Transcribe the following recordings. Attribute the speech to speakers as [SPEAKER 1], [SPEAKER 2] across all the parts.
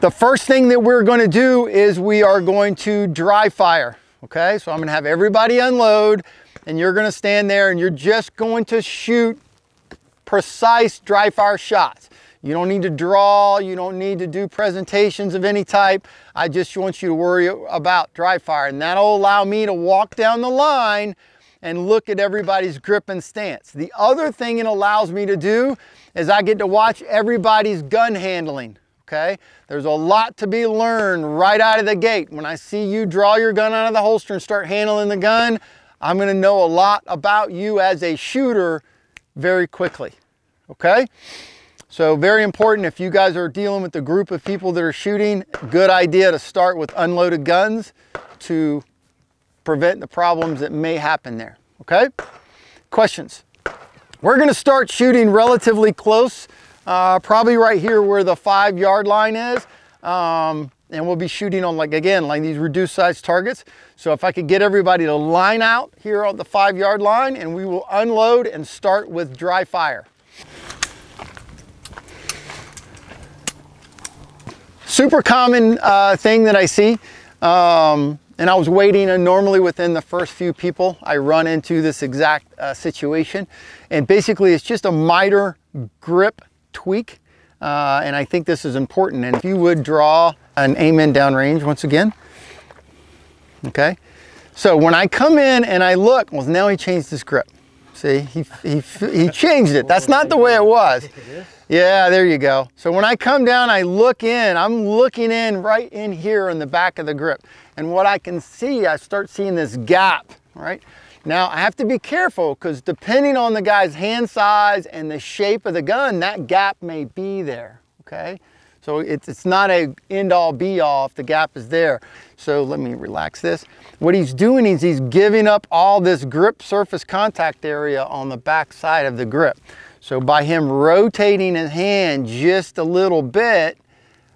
[SPEAKER 1] The first thing that we're going to do is we are going to dry fire. Okay, so I'm going to have everybody unload, and you're going to stand there and you're just going to shoot precise dry fire shots. You don't need to draw, you don't need to do presentations of any type. I just want you to worry about dry fire, and that'll allow me to walk down the line and look at everybody's grip and stance. The other thing it allows me to do is I get to watch everybody's gun handling. Okay, there's a lot to be learned right out of the gate. When I see you draw your gun out of the holster and start handling the gun, I'm going to know a lot about you as a shooter very quickly. Okay, so very important if you guys are dealing with a group of people that are shooting, good idea to start with unloaded guns to prevent the problems that may happen there. Okay, questions? We're going to start shooting relatively close. Probably right here where the 5-yard line is, and we'll be shooting on like these reduced size targets. So if I could get everybody to line out here on the 5-yard line, and we will unload and start with dry fire. Super common thing that I see, and I was waiting, and normally within the first few people I run into this exact situation, and basically it's just a miter grip tweak, and I think this is important. And if you would draw an aim in downrange once again. Okay, so when I come in and I look, well, now he changed his grip. See, he changed it. That's not the way it was. Yeah, there you go. So when I come down, I look in, I'm looking in right in here in the back of the grip, and what I can see, I start seeing this gap, right? Now, I have to be careful because depending on the guy's hand size and the shape of the gun, that gap may be there, okay? So it's not a end-all be-all if the gap is there. So let me relax this. What he's doing is he's giving up all this grip surface contact area on the back side of the grip. So by him rotating his hand just a little bit,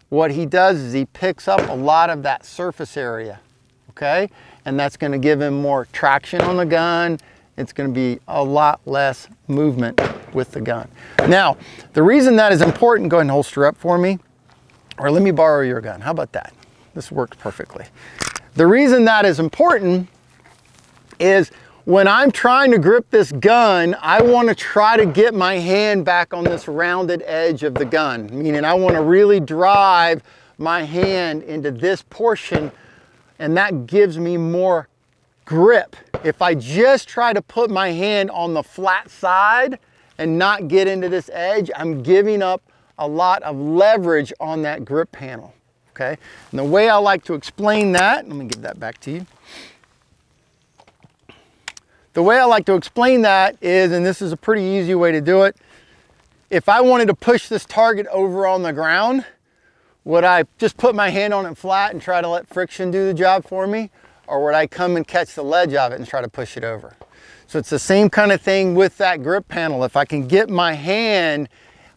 [SPEAKER 1] what he does is he picks up a lot of that surface area, okay? And that's going to give him more traction on the gun. It's going to be a lot less movement with the gun. Now, the reason that is important, go ahead and holster up for me, or let me borrow your gun. How about that? This works perfectly. The reason that is important is when I'm trying to grip this gun, I want to try to get my hand back on this rounded edge of the gun, meaning I want to really drive my hand into this portion, and that gives me more grip. If I just try to put my hand on the flat side and not get into this edge, I'm giving up a lot of leverage on that grip panel, okay? And the way I like to explain that, let me give that back to you. The way I like to explain that is, and this is a pretty easy way to do it, if I wanted to push this target over on the ground, would I just put my hand on it flat and try to let friction do the job for me? Or would I come and catch the ledge of it and try to push it over? So it's the same kind of thing with that grip panel. If I can get my hand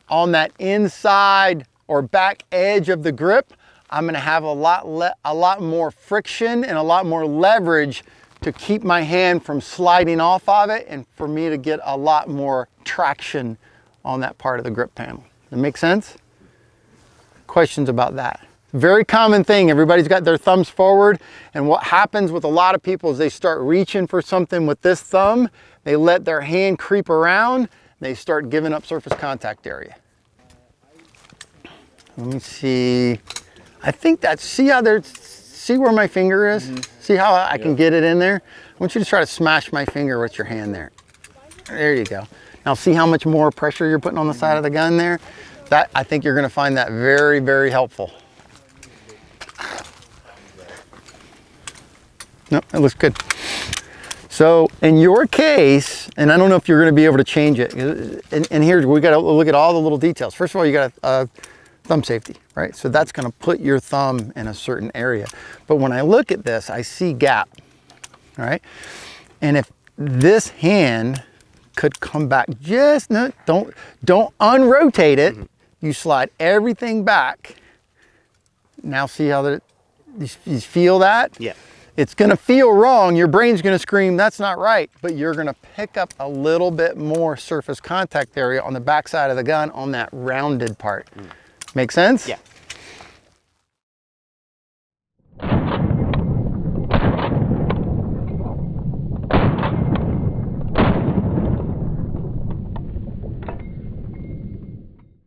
[SPEAKER 1] on that inside or back edge of the grip, I'm gonna have a lot more friction and a lot more leverage to keep my hand from sliding off of it, and for me to get a lot more traction on that part of the grip panel. That make sense? Questions about that? Very common thing. Everybody's got their thumbs forward, and what happens with a lot of people is they start reaching for something with this thumb, they let their hand creep around, they start giving up surface contact area. Let me see. I think that's, see how there's, see where my finger is? Mm-hmm. See how I can get it in there? I want you to try to smash my finger with your hand there. There you go. Now see how much more pressure you're putting on the side of the gun there? That, I think you're gonna find that very, very helpful. No, it looks good. So in your case, and I don't know if you're gonna be able to change it, and here we gotta look at all the little details. First of all, you got a thumb safety, right? So that's gonna put your thumb in a certain area. But when I look at this, I see gap, all right? And if this hand could come back, just, no, don't unrotate it. Mm-hmm. You slide everything back. Now see how you feel that? Yeah. It's gonna feel wrong. Your brain's gonna scream, that's not right. But you're gonna pick up a little bit more surface contact area on the back side of the gun on that rounded part. Mm. Make sense? Yeah.